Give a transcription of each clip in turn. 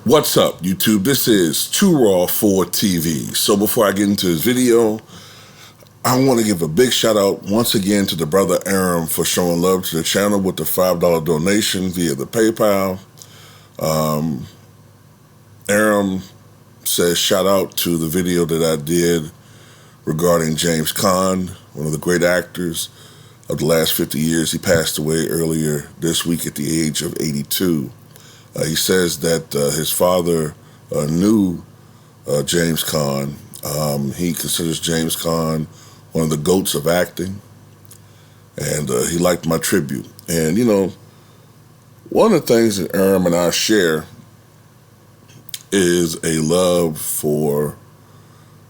What's up, YouTube? This is Too Raw for TV. So before I get into this video, I want to give a big shout out once again to the brother Erving for showing love to the channel with the $5 donation via the PayPal. Erving says shout out to the video that I did regarding James Caan, one of the great actors of the last 50 years. He passed away earlier this week at the age of 82. He says that his father knew James Caan. He considers James Caan one of the GOATs of acting, and he liked my tribute. And, you know, one of the things that Erving and I share is a love for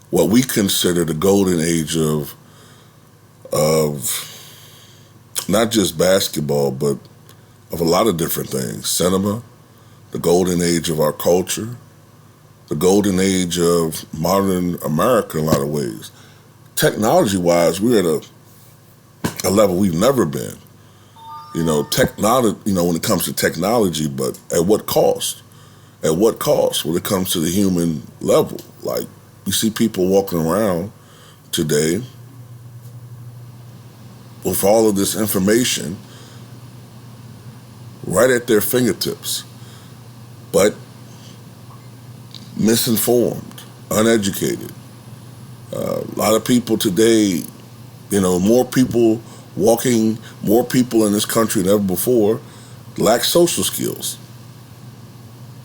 what we consider the golden age of not just basketball, but of a lot of different things. Cinema, the golden age of our culture, the golden age of modern America in a lot of ways. Technology-wise, we're at a level we've never been. You know, technology. You know, when it comes to technology, but at what cost? At what cost when it comes to the human level? Like, you see people walking around today with all of this information right at their fingertips, but misinformed, uneducated. A lot of people today, you know, more people in this country than ever before lack social skills,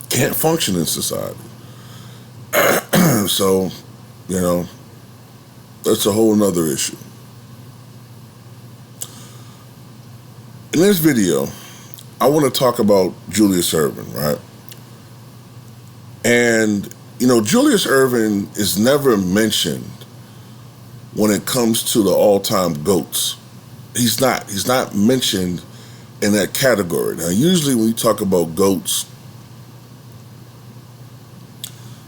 can't function in society. So, you know, that's a whole nother issue. In this video, I want to talk about Julius Erving, right? And, you know, Julius Erving is never mentioned when it comes to the all-time GOATs. He's not mentioned in that category. Now, usually when you talk about GOATs,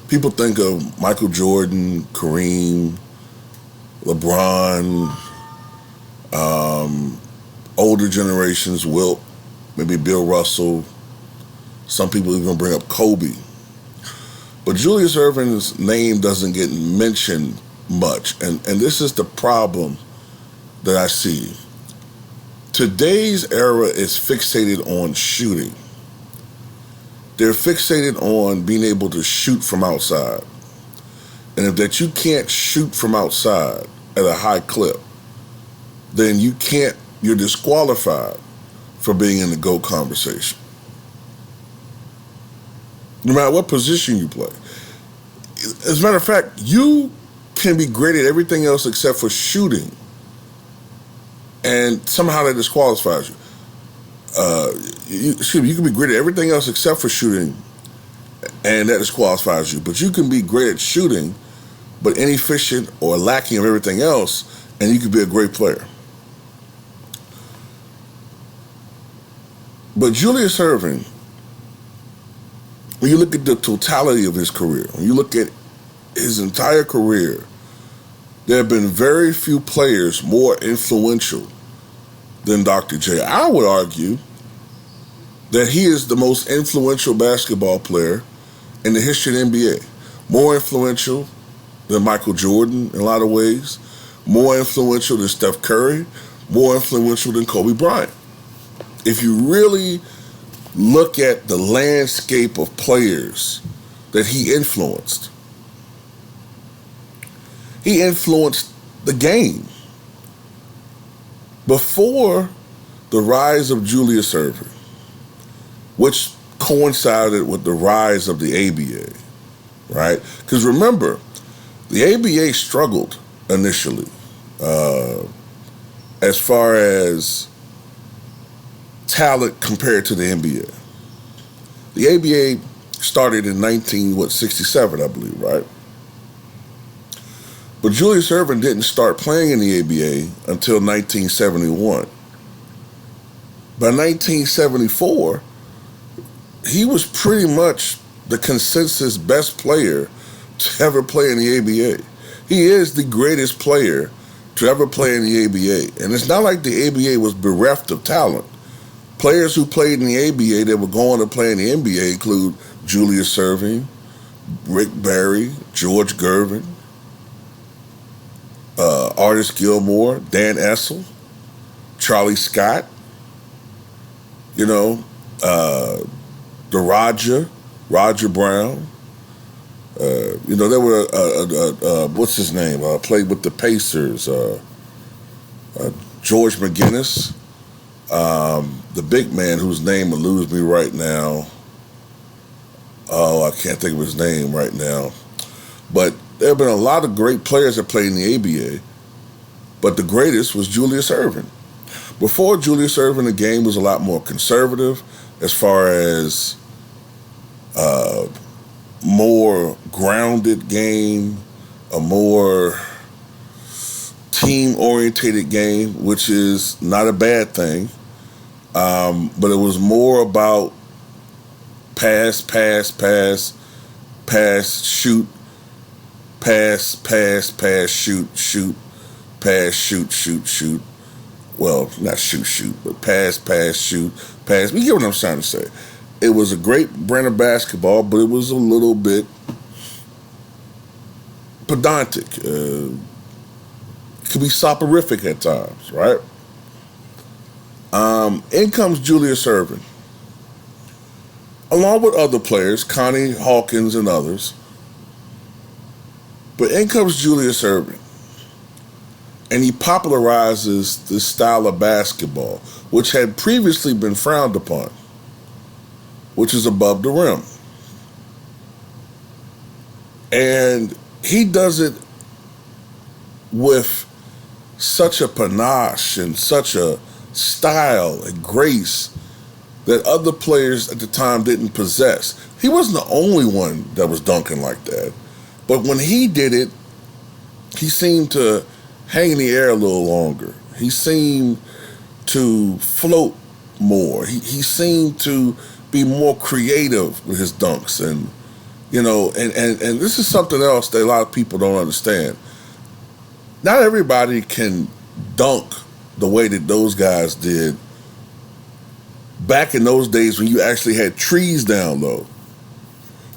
people think of Michael Jordan, Kareem, LeBron, older generations, Wilt, maybe Bill Russell. Some people even bring up Kobe. But Julius Erving's name doesn't get mentioned much, and this is the problem that I see. Today's era is fixated on shooting. They're fixated on being able to shoot from outside. And if that you can't shoot from outside at a high clip, then you're disqualified for being in the GOAT conversation. No matter what position you play. As a matter of fact, you can be great at everything else except for shooting, and somehow that disqualifies you. You can be great at everything else except for shooting, and that disqualifies you. But you can be great at shooting, but inefficient or lacking of everything else, and you can be a great player. But Julius Erving, when you look at the totality of his career, when you look at his entire career, there have been very few players more influential than Dr. J. I would argue that he is the most influential basketball player in the history of the NBA. More influential than Michael Jordan in a lot of ways, more influential than Steph Curry, more influential than Kobe Bryant. If you really look at the landscape of players that he influenced the game. Before the rise of Julius Erving, which coincided with the rise of the ABA, right? Because remember, the ABA struggled initially as far as talent compared to the NBA. The ABA started in 1967, I believe, right? But Julius Erving didn't start playing in the ABA until 1971. By 1974, he was pretty much the consensus best player to ever play in the ABA. He is the greatest player to ever play in the ABA. And it's not like the ABA was bereft of talent. Players who played in the ABA that were going to play in the NBA include Julius Erving, Rick Barry, George Gervin, Artis Gilmore, Dan Essel, Charlie Scott, the Roger Brown. There were, what's his name? Played with the Pacers, George McGinnis, the big man whose name eludes me right now. Oh, I can't think of his name right now. But there have been a lot of great players that played in the ABA, but the greatest was Julius Erving. Before Julius Erving, the game was a lot more conservative as far as more grounded game, a more team-orientated game, which is not a bad thing. But it was more about pass, shoot, pass, shoot, pass, shoot. Well, not shoot, but pass, shoot, pass. You get what I'm trying to say. It was a great brand of basketball, but it was a little bit pedantic. It could be soporific at times, right? In comes Julius Erving, along with other players, Connie Hawkins and others. But in comes Julius Erving, and he popularizes this style of basketball, which had previously been frowned upon, which is above the rim. And he does it with such a panache and such a style and grace that other players at the time didn't possess. He wasn't the only one that was dunking like that. But when he did it, he seemed to hang in the air a little longer. He seemed to float more. He seemed to be more creative with his dunks. And this is something else that a lot of people don't understand. Not everybody can dunk the way that those guys did back in those days when you actually had trees down low,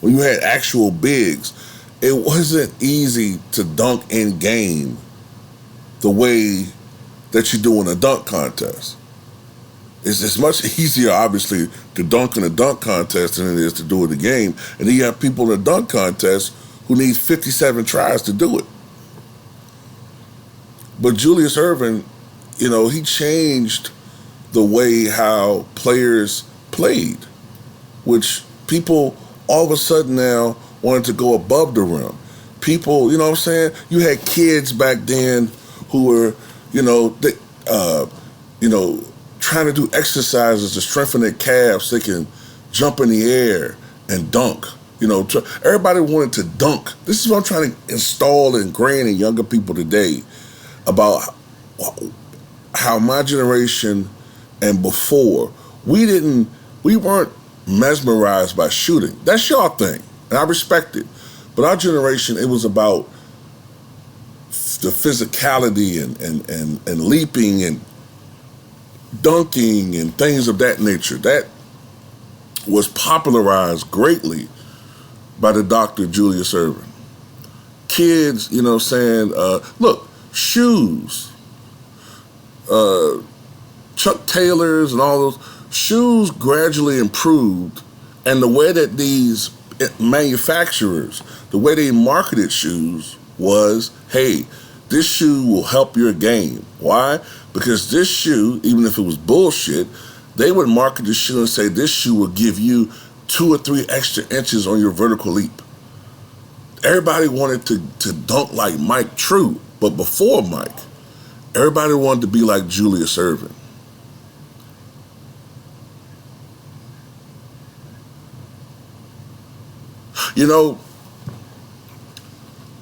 when you had actual bigs. It wasn't easy to dunk in game the way that you do in a dunk contest. It's much easier, obviously, to dunk in a dunk contest than it is to do it in a game. And then you have people in a dunk contest who need 57 tries to do it. But Julius Erving, he changed the way how players played, which people all of a sudden now wanted to go above the rim. People, you know what I'm saying? You had kids back then who were, trying to do exercises to strengthen their calves so they can jump in the air and dunk. Everybody wanted to dunk. This is what I'm trying to install and ingrain in younger people today about how my generation and before, we weren't mesmerized by shooting. That's your thing, and I respect it. But our generation, it was about the physicality and leaping and dunking and things of that nature. That was popularized greatly by the Dr. Julius Erving. Kids, look, shoes, Chuck Taylors and all those shoes gradually improved, and the way that these manufacturers, the way they marketed shoes was, hey, this shoe will help your game. Why? Because this shoe, even if it was bullshit, they would market the shoe and say this shoe will give you 2 or 3 extra inches on your vertical leap. Everybody wanted to dunk like Mike True, but before Mike, everybody wanted to be like Julius Erving.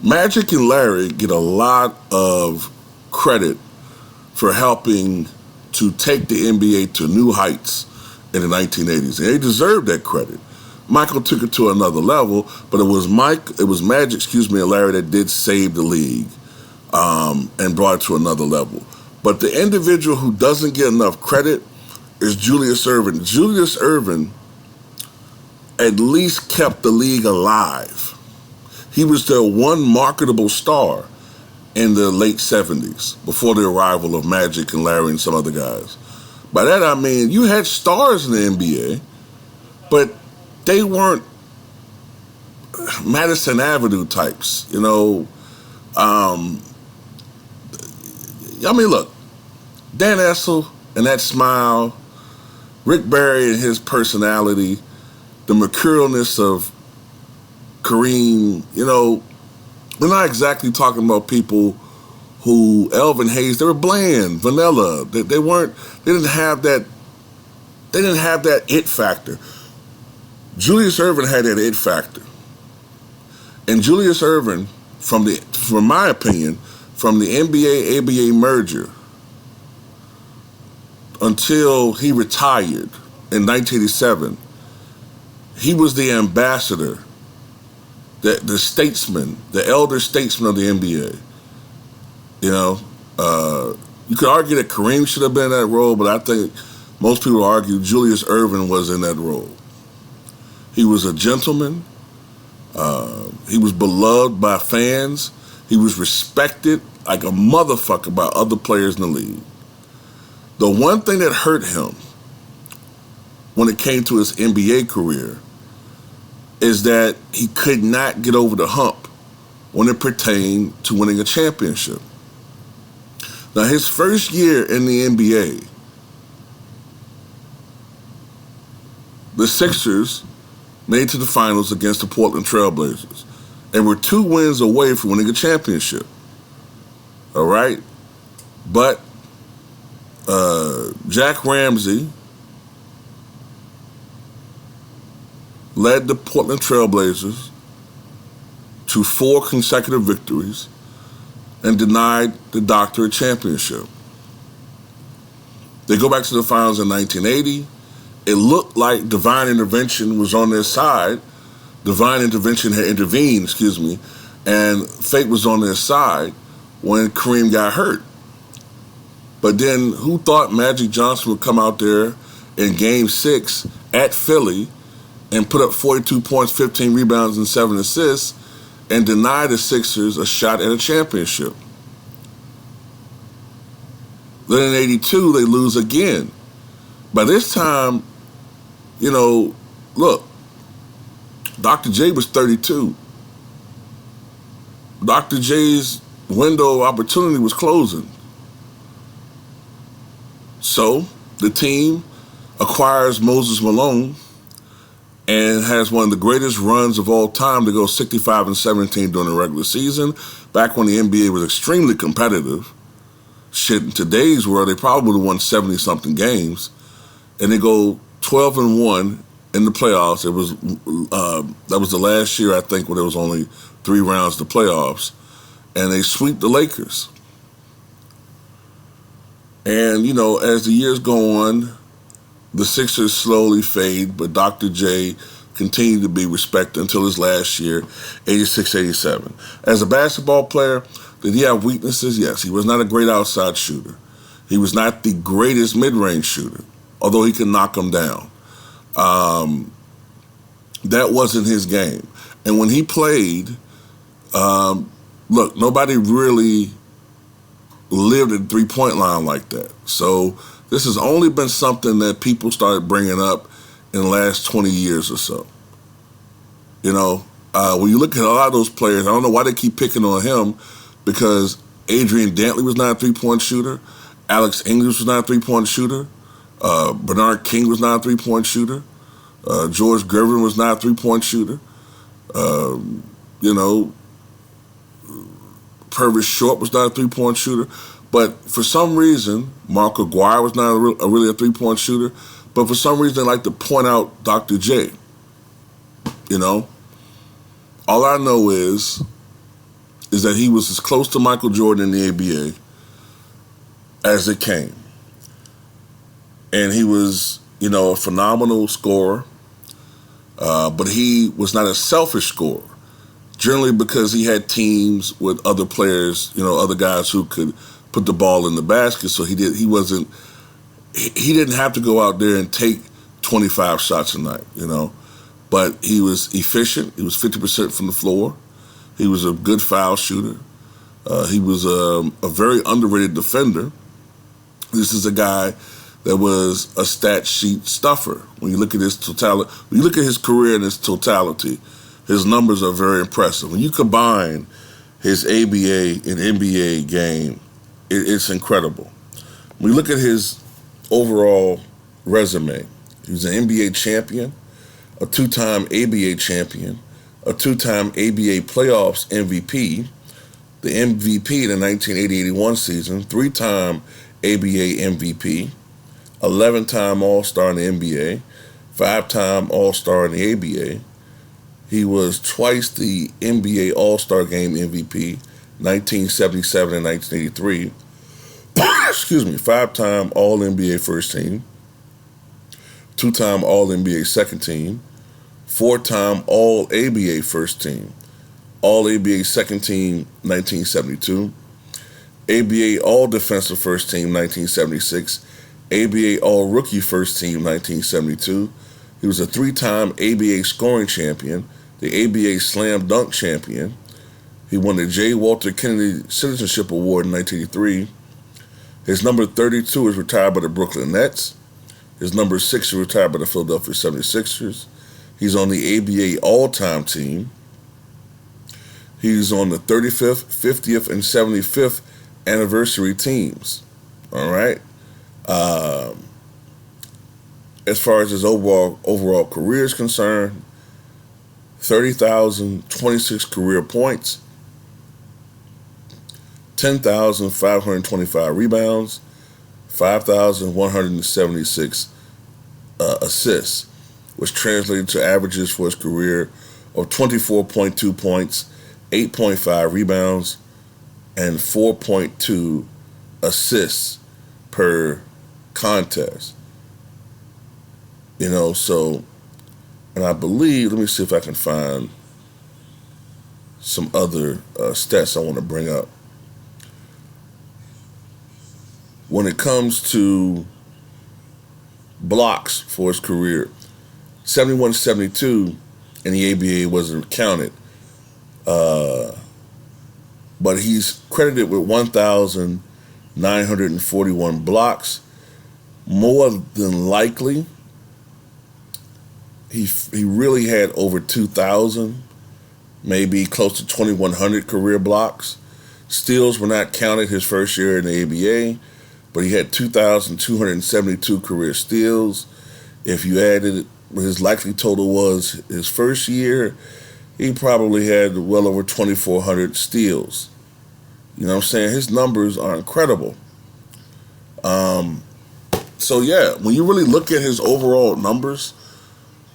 Magic and Larry get a lot of credit for helping to take the NBA to new heights in the 1980s. And they deserve that credit. Michael took it to another level, but it was Magic, and Larry that did save the league and brought it to another level. But the individual who doesn't get enough credit is Julius Erving. Julius Erving at least kept the league alive. He was the one marketable star in the late 70s, before the arrival of Magic and Larry and some other guys. By that I mean, you had stars in the NBA, but they weren't Madison Avenue types, you know. I mean, look, Dan Essel and that smile, Rick Barry and his personality, the mercurialness of Kareem, you know, we're not exactly talking about people who, Elvin Hayes, they were bland, vanilla. They didn't have that it factor. Julius Erving had that it factor. And Julius Erving, from my opinion, from the NBA-ABA merger until he retired in 1987, he was the ambassador, the statesman, the elder statesman of the NBA. You know, you could argue that Kareem should have been in that role, but I think most people argue Julius Erving was in that role. He was a gentleman. He was beloved by fans. He was respected like a motherfucker by other players in the league. The one thing that hurt him when it came to his NBA career is that he could not get over the hump when it pertained to winning a championship. Now, his first year in the NBA, the Sixers made it to the finals against the Portland Trailblazers and were 2 wins away from winning a championship. All right? But Jack Ramsey led the Portland Trailblazers to 4 consecutive victories and denied the Doctor a championship. They go back to the finals in 1980. It looked like divine intervention was on their side. Divine intervention had intervened, and fate was on their side when Kareem got hurt. But then who thought Magic Johnson would come out there in Game 6 at Philly and put up 42 points, 15 rebounds, and 7 assists, and deny the Sixers a shot at a championship. Then in 82, they lose again. By this time, you know, look, Dr. J was 32. Dr. J's window of opportunity was closing. So the team acquires Moses Malone and has one of the greatest runs of all time to go 65-17 during the regular season, back when the NBA was extremely competitive. Shit, in today's world, they probably would have won 70-something games. And they go 12-1 in the playoffs. It was that was the last year, I think, where there was only 3 rounds to playoffs. And they sweep the Lakers. And, you know, as the years go on, the Sixers slowly fade, but Dr. J continued to be respected until his last year, 86-87. As a basketball player, did he have weaknesses? Yes. He was not a great outside shooter. He was not the greatest mid-range shooter, although he could knock them down. That wasn't his game. And when he played, look, nobody really lived at the three-point line like that. So this has only been something that people started bringing up in the last 20 years or so. You know, when you look at a lot of those players, I don't know why they keep picking on him, because Adrian Dantley was not a three-point shooter. Alex English was not a three-point shooter. Bernard King was not a three-point shooter. George Gervin was not a three-point shooter. You know, Purvis Short was not a three-point shooter. But for some reason, Mark Aguirre was not really a three-point shooter. But for some reason, they like to point out Dr. J. You know? All I know is that he was as close to Michael Jordan in the ABA as it came. And he was, you know, a phenomenal scorer. But he was not a selfish scorer. Generally because he had teams with other players, you know, other guys who could put the ball in the basket. So he he didn't have to go out there and take 25 shots a night, but he was efficient. He was 50% from the floor. He was a good foul shooter. He was a very underrated defender. This is a guy that was a stat sheet stuffer. When you look at his totality, when you look at his career in its totality, his numbers are very impressive. When you combine his ABA and NBA game, it's incredible. When you look at his overall resume, he was an NBA champion, a two-time ABA champion, a two-time ABA playoffs MVP, the MVP in the 1980-81 season, three-time ABA MVP, 11-time All-Star in the NBA, 5-time All-Star in the ABA. He was twice the NBA All-Star Game MVP, 1977 and 1983. Excuse me, 5-time All-NBA First Team, 2-time All-NBA Second Team, 4-time All-ABA First Team, All-ABA Second Team, 1972, ABA All-Defensive First Team, 1976, ABA All-Rookie First Team, 1972. He was a 3-time ABA Scoring Champion, the ABA Slam Dunk Champion. He won the J. Walter Kennedy Citizenship Award in 1983. His number 32 is retired by the Brooklyn Nets. His number 6 is retired by the Philadelphia 76ers. He's on the ABA All-Time Team. He's on the 35th, 50th, and 75th anniversary teams. All right. As far as his overall career is concerned, 30,026 career points, 10,525 rebounds, 5,176 assists, which translated to averages for his career of 24.2 points, 8.5 rebounds, and 4.2 assists per contest. So, and I believe, let me see if I can find some other stats I want to bring up. When it comes to blocks for his career, 71-72 in the ABA wasn't counted. But he's credited with 1,941 blocks. More than likely, he really had over 2,000, maybe close to 2,100 career blocks. Steals were not counted his first year in the ABA, but he had 2,272 career steals. If you added what his likely total was his first year, he probably had well over 2,400 steals. You know what I'm saying? His numbers are incredible. So yeah, when you really look at his overall numbers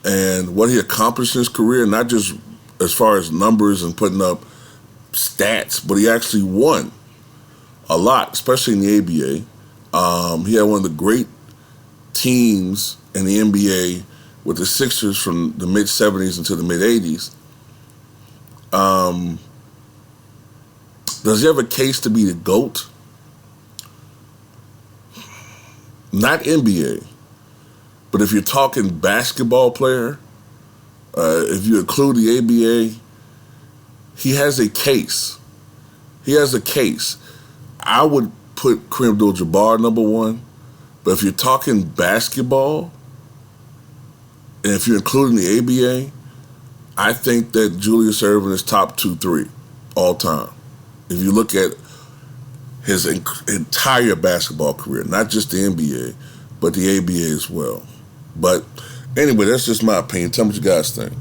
and what he accomplished in his career, not just as far as numbers and putting up stats, but he actually won a lot, especially in the ABA. He had one of the great teams in the NBA with the Sixers from the mid-'70s into the mid-'80s. Does he have a case to be the GOAT? Not NBA. But if you're talking basketball player, if you include the ABA, he has a case. He has a case. I would put Kareem Abdul-Jabbar number one, but if you're talking basketball, and if you're including the ABA, I think that Julius Erving is top 2-3 all time. If you look at his entire basketball career, not just the NBA, but the ABA as well. But anyway, that's just my opinion. Tell me what you guys think.